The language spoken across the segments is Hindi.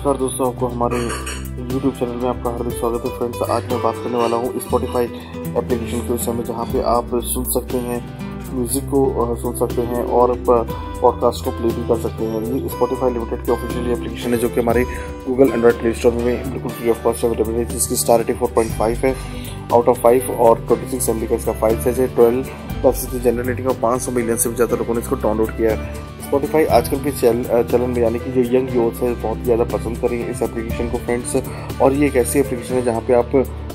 नमस्कार दोस्तों, आपको हमारे YouTube चैनल में आपका हार्दिक स्वागत है। फ्रेंड्स, आज मैं बात करने वाला हूँ स्पॉटिफाई एप्लीकेशन के विषय में, जहाँ पे आप सुन सकते हैं, म्यूज़िक को सुन सकते हैं और पॉडकास्ट को प्ले भी कर सकते हैं। ये स्पॉटिफाई लिमिटेड की ऑफिशियल एप्लीकेशन है, जो कि हमारे गूगल एंड्रॉइड प्ले स्टोर में बिल्कुल फ्री ऑफ कॉस्ट अवेलेबल है। जिसकी स्टार रेटिंग 4.5 है आउट ऑफ 5 और 26 MB का इसका फाइल साइज है। 12+ जनरल रेटिंग और 500 मिलियन से भी ज़्यादा लोगों ने इसको डाउनलोड किया है। स्पॉटिफाई आजकल के चलन में, यानी कि जो यंग यूथ है, बहुत ज़्यादा पसंद करेंगे इस एप्लीकेशन को फ्रेंड्स। और ये एक ऐसी एप्लीकेशन है जहाँ पे आप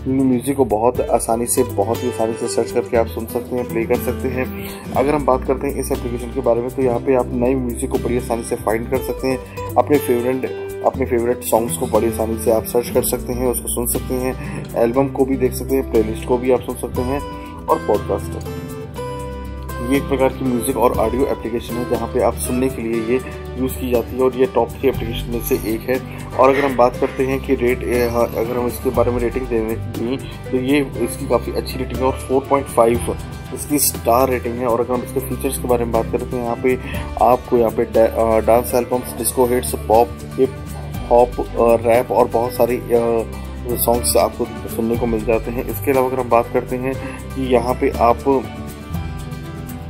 म्यूज़िक को बहुत ही आसानी से सर्च करके आप सुन सकते हैं, प्ले कर सकते हैं। अगर हम बात करते हैं इस एप्लीकेशन के बारे में, तो यहाँ पे आप नए म्यूज़िक को बड़ी आसानी से फाइंड कर सकते हैं। अपने फेवरेट सॉन्ग्स को बड़ी आसानी से आप सर्च कर सकते हैं, उसको सुन सकते हैं, एल्बम को भी देख सकते हैं, प्लेलिस्ट को भी आप सुन सकते हैं और पॉडकास्ट। ये एक प्रकार की म्यूज़िक और ऑडियो एप्लीकेशन है जहाँ पे आप सुनने के लिए ये यूज़ की जाती है और ये टॉप 3 एप्लीकेशन में से एक है। और अगर हम बात करते हैं कि अगर हम इसके बारे में रेटिंग दें तो ये इसकी काफ़ी अच्छी रेटिंग है और 4.5 इसकी स्टार रेटिंग है। और अगर हम इसके फीचर्स के बारे में बात करें तो यहाँ पे आपको dance albums, disco hits, pop, hip hop, rap और बहुत सारी सॉन्ग्स आपको सुनने को मिल जाते हैं। इसके अलावा अगर हम बात करते हैं कि यहाँ पे आप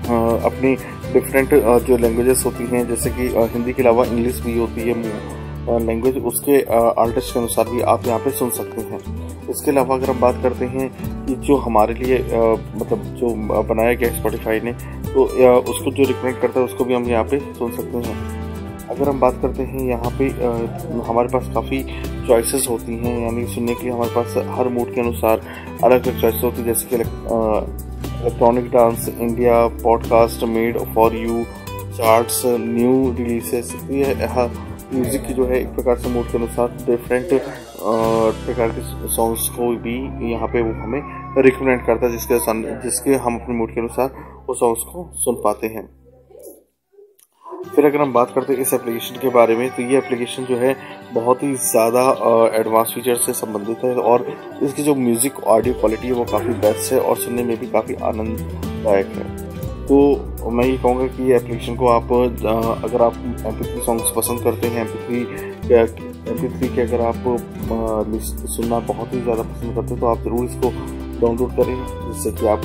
अपनी डिफरेंट जो लैंग्वेजेस होती हैं, जैसे कि हिंदी के अलावा इंग्लिश भी होती है लैंग्वेज, उसके आर्टिस्ट के अनुसार भी आप यहाँ पे सुन सकते हैं। इसके अलावा अगर हम बात करते हैं कि जो हमारे लिए जो बनाया गया स्पॉटिफाई ने, तो उसको जो रिकमेंड करता है उसको भी हम यहाँ पे सुन सकते हैं। अगर हम बात करते हैं यहाँ पे हमारे पास काफ़ी चॉइसेस होती हैं, यानी सुनने के लिए हमारे पास हर मूड के अनुसार अलग अलग चॉइसेस होती है। जैसे कि electronic dance India, podcast made for you, charts, new releases. ये म्यूज़िक की जो है एक प्रकार से मूड के अनुसार डिफरेंट प्रकार के सॉन्ग्स को भी यहाँ पे वो हमें रिकमेंड करता है, जिसके हम अपने मूड के अनुसार वो सॉन्ग्स को सुन पाते हैं। फिर अगर हम बात करते हैं इस एप्लीकेशन के बारे में, तो ये एप्लीकेशन जो है बहुत ही ज़्यादा एडवांस फीचर से संबंधित है और इसकी जो म्यूज़िक ऑडियो क्वालिटी है वो काफ़ी बेस्ट है और सुनने में भी काफ़ी आनंददायक है। तो मैं ये कहूँगा कि ये एप्लीकेशन को आप अगर आप MP3 सॉन्ग्स पसंद करते हैं, MP3 के अगर आप सुनना बहुत ही ज़्यादा पसंद करते हैं, तो आप ज़रूर इसको डाउनलोड करें, जिससे कि आप